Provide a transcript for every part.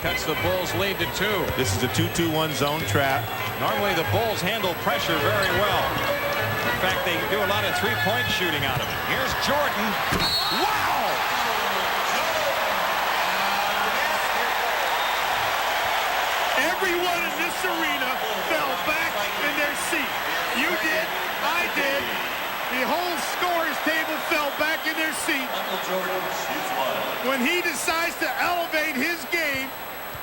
cuts the Bulls lead to 2. This is a 2-2-1 zone trap. Normally the Bulls handle pressure very well. In fact, they do a lot of three-point shooting out of it. Here's Jordan. Wow! Everyone in this arena fell back in their seat. You did, I did. The whole scorers table fell back in their seat. When he decides to elevate his game,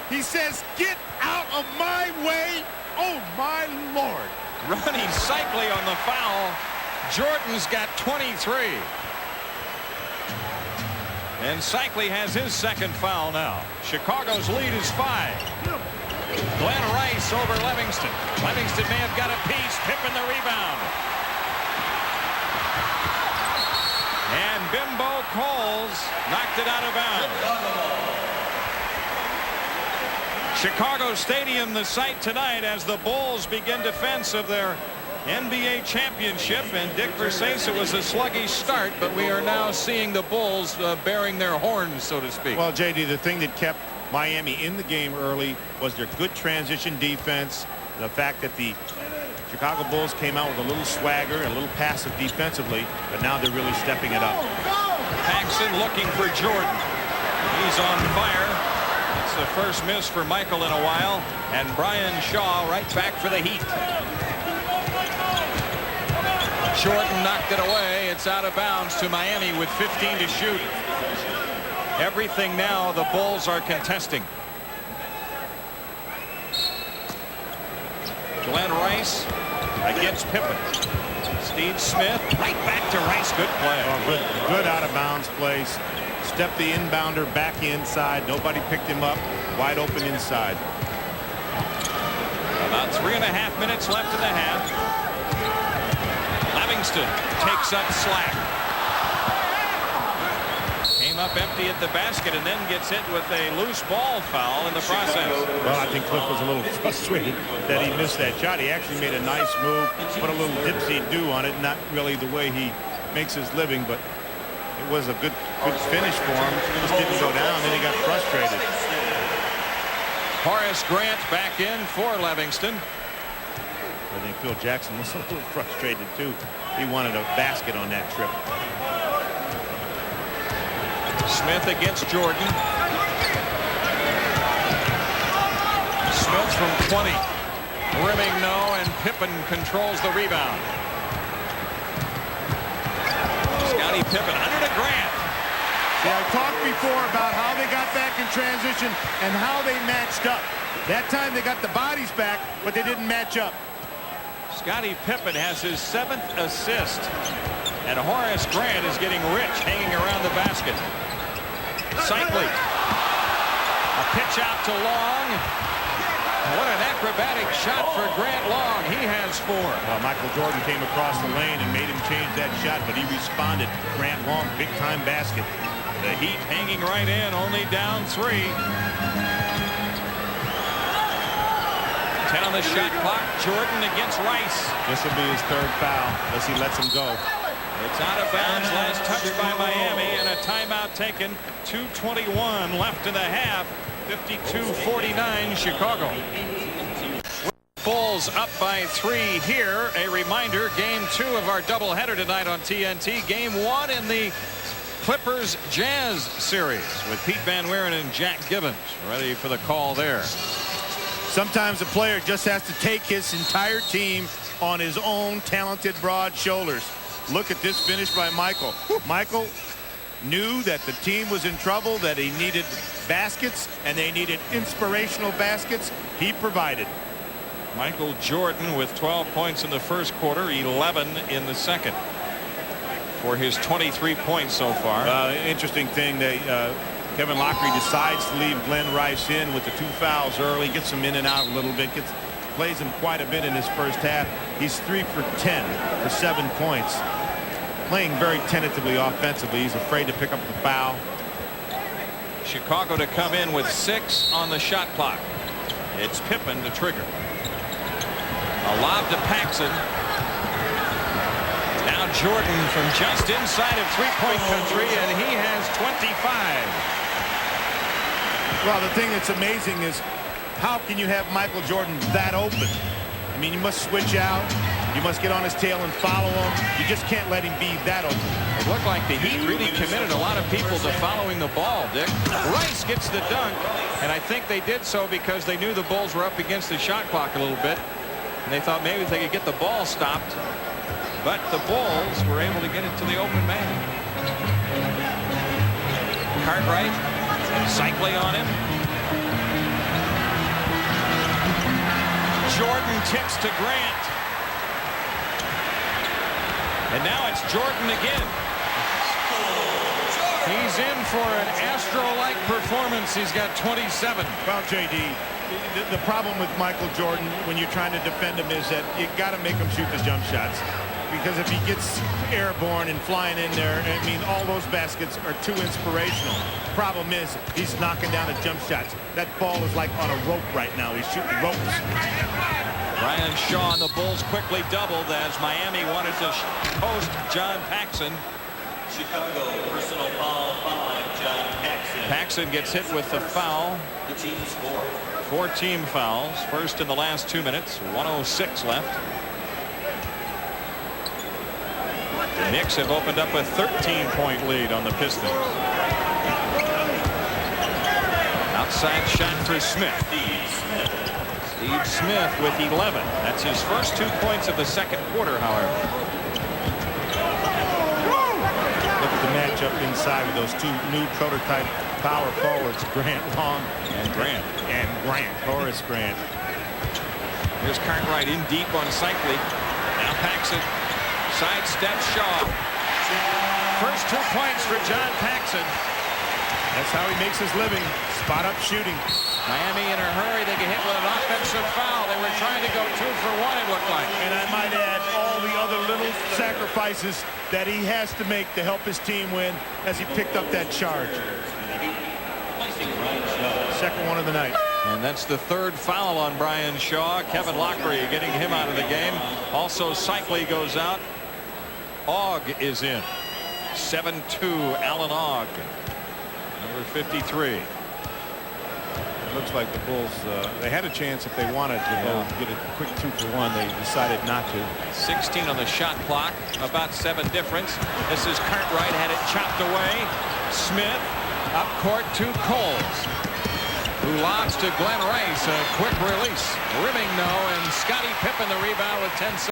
he says, "Get out of my way." Oh, my Lord. Ronnie Cycli on the foul. Jordan's got 23. And Cycli has his second foul now. Chicago's lead is 5. Glenn Rice over Livingston. Livingston may have got a piece. Pippen the rebound. And Bimbo Coles knocked it out of bounds. Chicago Stadium, the site tonight as the Bulls begin defense of their NBA championship. And Dick Versace, it was a sluggish start, but we are now seeing the Bulls bearing their horns, so to speak. Well, JD, the thing that kept Miami in the game early was their good transition defense. The fact that the Chicago Bulls came out with a little swagger and a little passive defensively, but now they're really stepping it up. Paxson looking for Jordan. He's on fire. It's the first miss for Michael in a while. And Brian Shaw right back for the Heat. Jordan knocked it away. It's out of bounds to Miami with 15 to shoot. Everything now the Bulls are contesting. Glenn Rice against Pippen. Steve Smith right back to Rice. Good play. Oh, good out of bounds place. Stepped the inbounder back inside. Nobody picked him up. Wide open inside. About 3.5 minutes left in the half. Livingston takes up slack. Came up empty at the basket and then gets hit with a loose ball foul in the process. Well, I think Cliff was a little frustrated that he missed that shot. He actually made a nice move, put a little dipsy-do on it. Not really the way he makes his living, but it was a good finish for him. He just didn't go down, then he got frustrated. Horace Grant back in for Livingston. I think Phil Jackson was a little frustrated too. He wanted a basket on that trip. Smith against Jordan. Smith from 20. Rimming no, and Pippen controls the rebound. Scottie Pippen under to Grant. See, I talked before about how they got back in transition and how they matched up. That time they got the bodies back, but they didn't match up. Scottie Pippen has his 7th assist, and Horace Grant is getting rich hanging around the basket. Cycli. A pitch out to Long. What an acrobatic shot for Grant Long. He has 4. Michael Jordan came across the lane and made him change that shot, but he responded. Grant Long, big-time basket. The Heat hanging right in, only down 3. 10 on the shot clock. Jordan against Rice. This will be his 3rd foul unless he lets him go. It's out of bounds. Last touch by Miami, and a timeout taken. 2:21 left in the half. 52-49 Chicago. Bulls up by 3 here. A reminder, game 2 of our doubleheader tonight on TNT. Game 1 in the Clippers Jazz series with Pete Van Wieren and Jack Gibbons ready for the call there. Sometimes a player just has to take his entire team on his own talented broad shoulders. Look at this finish by Michael. Michael knew that the team was in trouble, that he needed baskets, and they needed inspirational baskets. He provided. Michael Jordan with 12 points in the first quarter, 11 in the second. For his 23 points so far. Interesting thing, Kevin Lockery decides to leave Glenn Rice in with the 2 fouls early, gets him in and out a little bit, plays him quite a bit in his first half. He's 3 for 10 for 7 points. Playing very tentatively offensively. He's afraid to pick up the foul. Chicago to come in with 6 on the shot clock. It's Pippen to trigger. A lob to Paxson. Now Jordan from just inside of three-point country, and he has 25. Well, the thing that's amazing is how can you have Michael Jordan that open? I mean, you must switch out. You must get on his tail and follow him. You just can't let him be that open. It looked like the Heat really committed a lot of people to following the ball, Dick. Rice gets the dunk, and I think they did so because they knew the Bulls were up against the shot clock a little bit, and they thought maybe if they could get the ball stopped. But the Bulls were able to get it to the open man. Cartwright, Cycling on him. Jordan tips to Grant. And now it's Jordan again. He's in for an Astro-like performance. He's got 27. Well, JD, the problem with Michael Jordan when you're trying to defend him is that you got to make him shoot the jump shots. Because if he gets airborne and flying in there, I mean, all those baskets are too inspirational. Problem is, he's knocking down the jump shots. That ball is like on a rope right now. He's shooting ropes. Brian Shaw and the Bulls quickly doubled as Miami wanted to post John Paxson. Chicago personal foul by John Paxson. Paxson gets hit with the foul. The team's score. 4 team fouls. First in the last 2 minutes. 1:06 left. The Knicks have opened up a 13-point lead on the Pistons. Outside shot for Smith. Steve Smith with 11. That's his first 2 points of the second quarter, however. Look at the matchup inside with those 2 new prototype power forwards, Grant Long And Grant. Horace Grant. Here's Cartwright in deep on Cycling. Now Paxson sidesteps Shaw. First 2 points for John Paxson. That's how he makes his living. Spot up shooting. Miami in a hurry. They get hit with an offensive foul. They were trying to go 2 for 1, it looked like. And I might add all the other little sacrifices that he has to make to help his team win as he picked up that charge. Second one of the night. And that's the 3rd foul on Brian Shaw. Kevin Lockery getting him out of the game. Also, Cycling goes out. Ogg is in. 7-2, Alan Ogg. Number 53. It looks like the Bulls, they had a chance if they wanted to go get a quick 2 for 1. They decided not to. 16 on the shot clock. About 7 difference. This is Cartwright, had it chopped away. Smith up court to Coles, who lobs to Glenn Rice. A quick release. Rimming, no, and Scottie Pippen the rebound with 10 seconds.